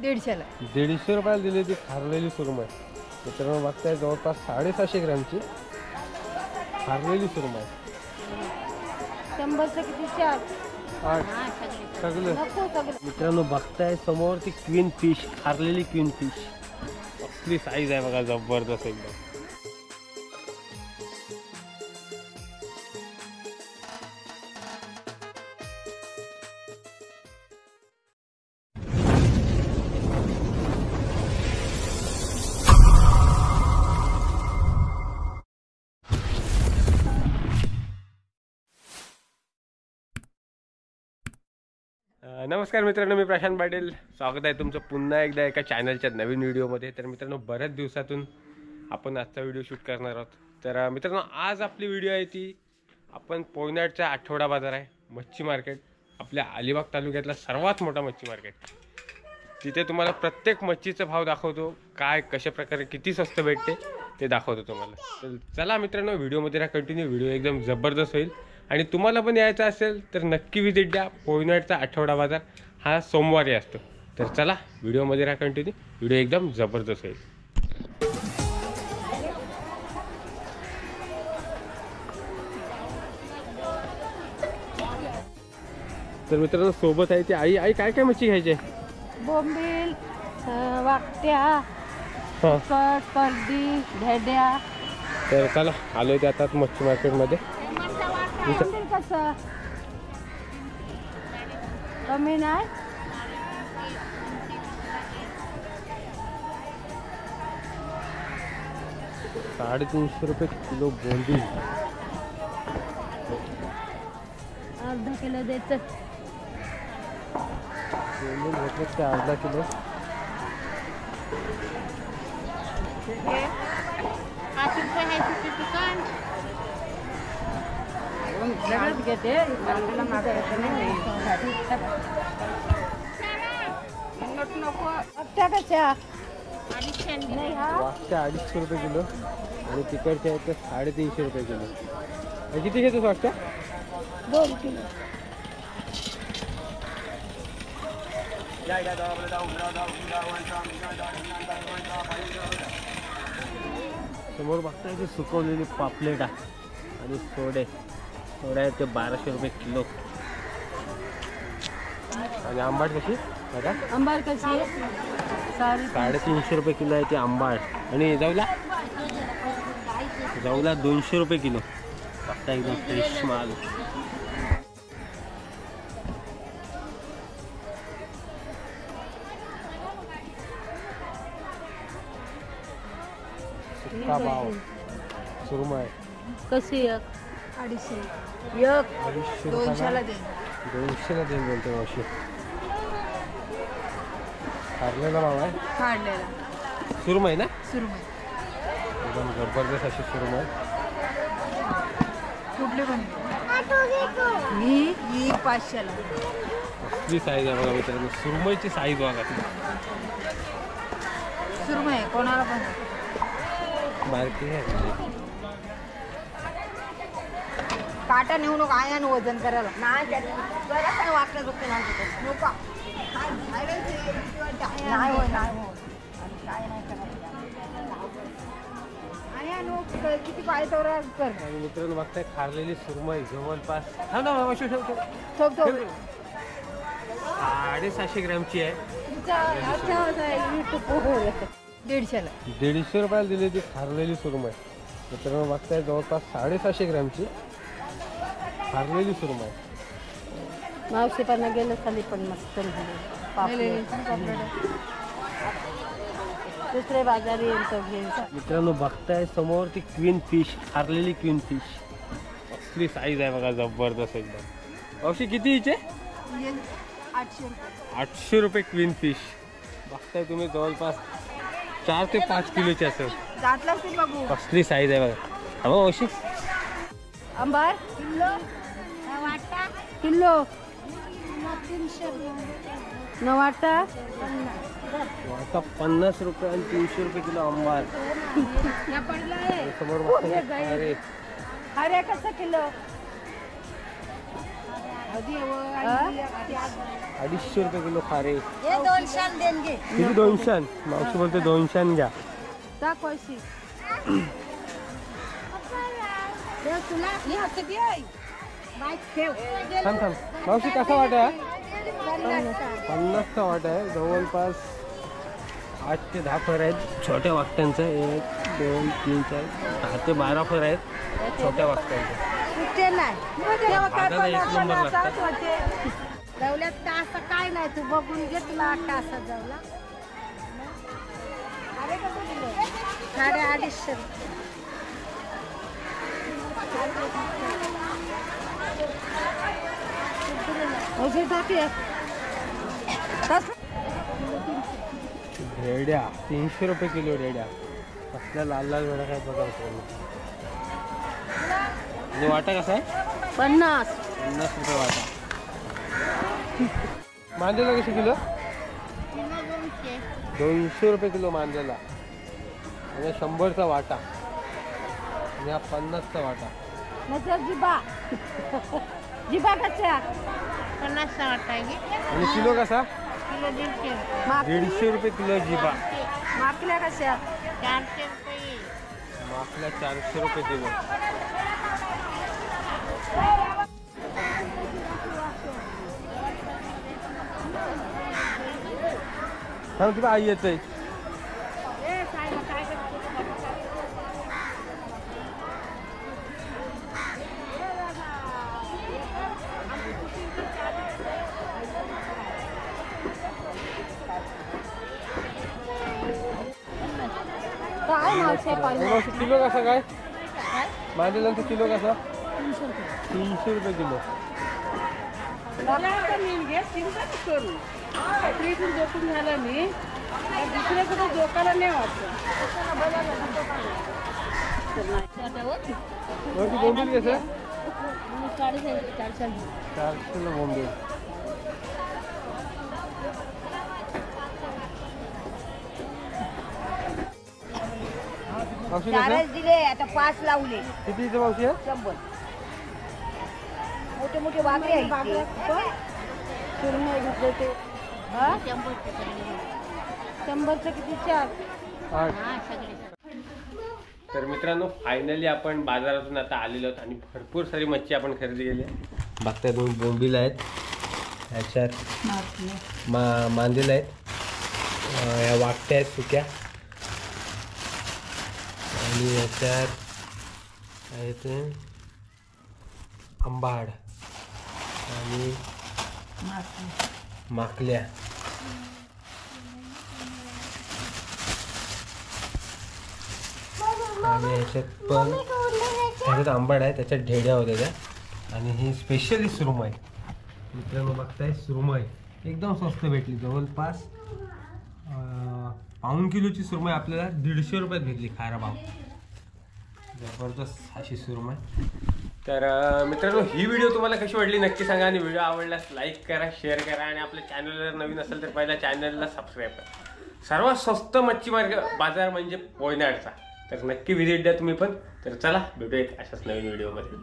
150ला. 150 रुपयाला दिली ती खारलेली सुरमई. मित्रांनो बघताय जवळपास 750 ग्रॅमची खारलेली सुरमई. 100चं किती? 4 8 सगळं. मित्रांनो बघताय समोर ती क्वीन फिश, खारलेली क्वीन फिश. असली साईज आहे बघा, जबरदस्त एकदम. नमस्कार मित्रांनो, मी प्रशांत पाटील. स्वागत आहे तुमचं पुन्हा एकदा एका चॅनलच्या नवीन व्हिडिओमध्ये. तर मित्रांनो बऱ्याच दिवसातून आपण आजचा व्हिडिओ शूट करणार आहोत. तर मित्रांनो आज आपली व्हिडिओ आहे ती आपण पोयनाडचा आठवडा बाजार आहे, मच्छी मार्केट, आपल्या अलिबाग तालुक्यातला सर्वात मोठा मच्छी मार्केट. तिथे तुम्हाला प्रत्येक मच्छीचा भाव दाखवतो, काय कशा प्रकारे किती स्वस्त भेटते ते दाखवतो तुम्हाला. तर चला मित्रांनो व्हिडिओमध्ये राहा कंटिन्यू. व्हिडिओ एकदम जबरदस्त होईल आणि तुम्हाला पण यायचं असेल तर नक्की व्हिजिट द्या. पोयनाडचा आठवडा बाजार हा सोमवारी असतो. तर चला व्हिडिओमध्ये राहा कंटिन्यू. व्हिडिओ एकदम जबरदस्त होईल. तर मित्रांनो सोबत आहे ती आई. आई काय काय मच्छी घ्यायची आहे? बोंबील, वाकट्या, कर्दी, भेड्या. तर चला आलोय ते आता मच्छी मार्केटमध्ये. कसं कमी नाही? 350 रुपये किलो बोंबील. अर्धा किलो द्यायचं. बोंबील घेतले ते अर्धा किलो. घेते कशा? 250 रुपये किलो आणि तिकडचे आहेत ते 350 रुपये किलो. किती घेतो वाटतं? 2 किलो. समोर बघताय ते सुकवलेली पापलेट आणि सोडे. सोडे आहेत ते 1200 रुपये किलो. आणि आंबाट कशी बघा? आंबाड कशी? 350 रुपये किलो आहे ते आंबाड. आणि जाऊला 200 रुपये किलो. बघता एकदम फ्रेश माल. सुक्का पाव सुरमई कशी? 250. 200ला दे. 200ला देईल बोलते मावशी. खारलेला भाव आहे. काढलेला सुरमई ना? सुरमई एकदम जबरदस्त अशी सुरमई. कुठले पण ही 500ला. कसली साईज आहे बघा मित्रांनो, सुरमईची साईज बघा. सुरमई कोणाला पण बारकी आहे. काटा नेऊ नको. आया वजन करायला नाही वाटलं नको. किती पाय कर. आणि मित्रांनो बघताय खारलेली सुरमई जवळपास 750 ग्रॅमची आहे. 150ला. 150 रुपयाला दिली ती खारलेली सुरमई. मित्रांनो बघताय जवळपास 750 ग्रॅमची खारलेली सुरमई. मावशी पण गेलं खाली पण मस्त दुसरे बाजारी मित्रांनो बघताय समोर ती क्वीन फिश, खारलेली क्वीन फिश. असली साईज आहे बघा, जबरदस्त एकदम. मावशी किती हिचे? 800 रुपये क्वीन फिश. बघताय तुम्ही जवळपास 4 ते 5 किलोची असेल. कसली साईज आहे बघा. हा मावशी आंबार किलो नवाटा. आता 50 रुपये आणि 300 रुपये किलो आंबार. समोर अरे अरे कसं किलो? 250 रुपये किलो खारे. हे 200 देणगे. किती 200? मावशी बोलते 200 घ्या. दाखवायची तुला हे होतं की बाईक ठेव. थांब थांब. मावशी कसा वाटा आहे? 50चा वाटा आहे. जवळपास 8 ते 10 फर आहेत छोट्या वाकट्यांचं. 1 2 3 4 10 ते 12 फर आहेत छोट्या वाकट्यांचे. कुठे नाही बाजाराला एक नंबर लागतात. जवल्यात का असं काय नाही तू बघून घेतला का असं जवला. अरे कसं दिलं 250 रेड्या 300 रुपये किलो. रेड्या कसल्या लाल लाल वेळा काय बघा. आणि वाटा कसा आहे? 50 रुपये वाटा. मांदेला कशी किलो? 200 रुपये किलो मांदेला. आणि 100चा वाटा आणि हा 50चा वाटा. जिबा जिबा कशा 50चा वाटा आहे. आणि किलो कसा? किलो 150. 150 रुपये किलो जिबा. माकल्या कशा 400 रुपये. माकल्या 400 रुपये किलो. सांग तुला आई येतंय. किलो कसा काय? मांदेलांचा किलो कसा? 300 रुपये किलो. जोखून झालं मी दुसऱ्याकडे जोकाला नाही वाटत. बोंबील कसं? 450 400 बोंबील. मावशी कसं? दिले आता 5 लावले. कितीचं मावशी आहे? 100. मोठे मोठे वाघे आहेत. घेतले ते 100चं किती 4. 8. तर मित्रांनो फायनली आपण बाजारातून आता आलेलो आहोत आणि भरपूर सारी मच्छी आपण खरेदी केली आहे. बागत्या 2 बोंबील आहेत. ह्याच्यात मांदेल आहेत. ह्या वाकट्या आहेत सुक्या. आणि ह्याच्यात आहेत आंबाड आणि माकल्या. आणि ह्याच्यात पण ह्याच्यात आंबाड आहे. त्याच्यात ढेड्या होत्या त्या. आणि ही स्पेशली सुरमई. मित्रांनो बघताय सुरमई एकदम स्वस्त भेटली. जवळपास पाऊण किलोची सुरमई आपल्याला 150 रुपयात भेटली. खारा भाव जबरदस्त अशी सुरमई. तर मित्रांनो ही व्हिडिओ तुम्हाला कशी वाटली नक्की सांगा. आणि व्हिडिओ आवडल्यास लाईक करा, शेअर करा. आणि आपल्या चॅनलला नवीन असेल तर पहिला चॅनलला सबस्क्राईब करा. सर्वात स्वस्त मच्छी मार्केट बाजार म्हणजे पोयनाडचा. तर नक्की व्हिजिट द्या तुम्ही पण. तर चला भेटूया अशाच नवीन व्हिडिओमध्ये.